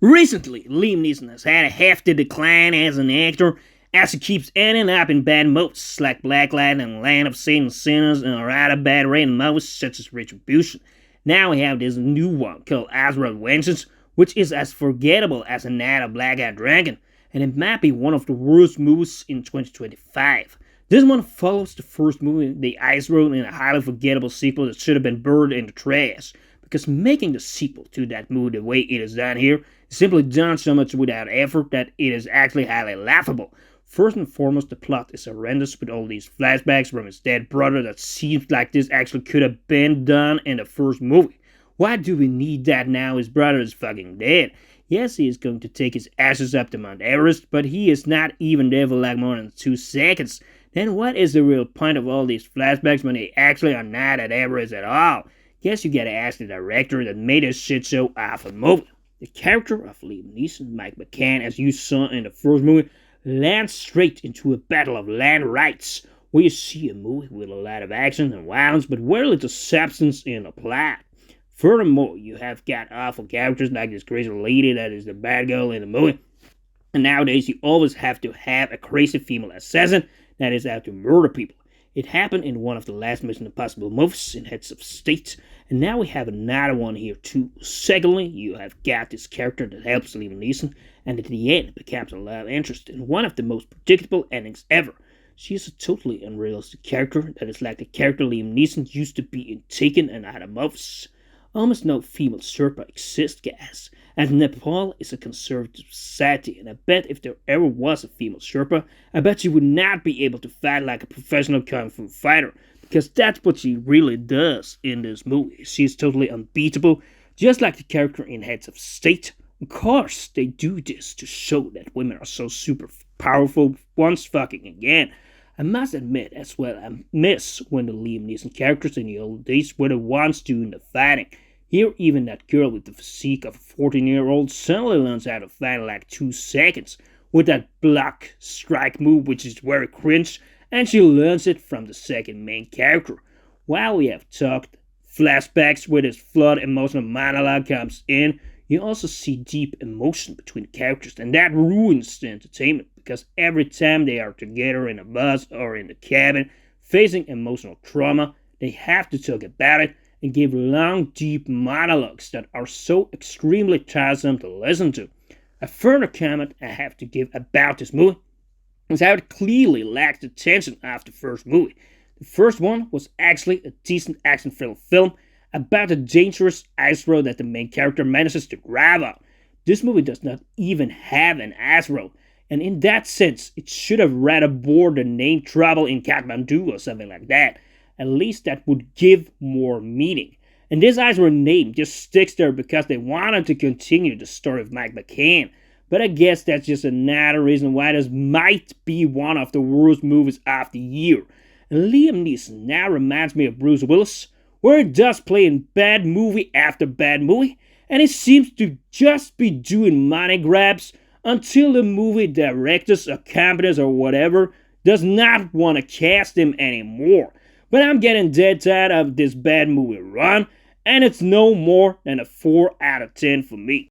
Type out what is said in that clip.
Recently, Liam Neeson has had a hefty decline as an actor as he keeps ending up in bad movies like Blacklight and Land of Saints and Sinners and rather bad rated movies such as Retribution. Now we have this new one called Azrael Vengeance, which is as forgettable as a night of Black-Eyed Dragon, and it might be one of the worst movies in 2025. This one follows the first movie, The Ice Road, in a highly forgettable sequel that should have been burned in the trash, because making the sequel to that movie the way it is done here is simply done so much without effort that it is actually highly laughable. First and foremost, the plot is horrendous with all these flashbacks from his dead brother that seems like this actually could have been done in the first movie. Why do we need that now his brother is fucking dead? Yes, he is going to take his ashes up to Mount Everest, but he is not even there for like more than 2 seconds. Then what is the real point of all these flashbacks when they actually are not at Everest at all? Guess you gotta ask the director that made this shit show off a movie. The character of Liam Neeson, Mike McCann, as you saw in the first movie, lands straight into a battle of land rights, where you see a movie with a lot of action and violence, but very little substance in the plot. Furthermore, you have got awful characters like this crazy lady that is the bad girl in the movie. And nowadays, you always have to have a crazy female assassin that is out to murder people. It happened in one of the last Mission Impossible movies in Heads of State, and now we have another one here too. Secondly, you have got this character that helps Liam Neeson, and at the end becomes a love interest in one of the most predictable endings ever. She is a totally unrealistic character that is like the character Liam Neeson used to be in Taken and other movies. Almost no female Sherpa exists, guys, as Nepal is a conservative society, and I bet if there ever was a female Sherpa, I bet she would not be able to fight like a professional kung fu fighter, because that's what she really does in this movie. She's totally unbeatable, just like the character in Heads of State. Of course, they do this to show that women are so super powerful once fucking again. I must admit as well, I miss when the Liam Neeson characters in the old days were the ones doing the fighting. Here, even that girl with the physique of a 14-year-old suddenly learns how to fight in like 2 seconds with that block strike move, which is very cringe, and she learns it from the second main character. While we have talked flashbacks where this flawed emotional monologue comes in, you also see deep emotion between the characters, and that ruins the entertainment, because every time they are together in a bus or in the cabin, facing emotional trauma, they have to talk about it and give long, deep monologues that are so extremely tiresome to listen to. A further comment I have to give about this movie is how it clearly lacks the tension of the first movie. The first one was actually a decent action-filled film about the dangerous ice road that the main character manages to drive on. This movie does not even have an ice road, and in that sense, it should have rather bore the name Trouble in Kathmandu or something like that. At least that would give more meaning. And this ice road name just sticks there because they wanted to continue the story of Mike McCann. But I guess that's just another reason why this might be one of the worst movies of the year. And Liam Neeson now reminds me of Bruce Willis, where he does play in bad movie after bad movie, and he seems to just be doing money grabs until the movie directors or companies or whatever does not want to cast him anymore. But I'm getting dead tired of this bad movie run, and it's no more than a 4 out of 10 for me.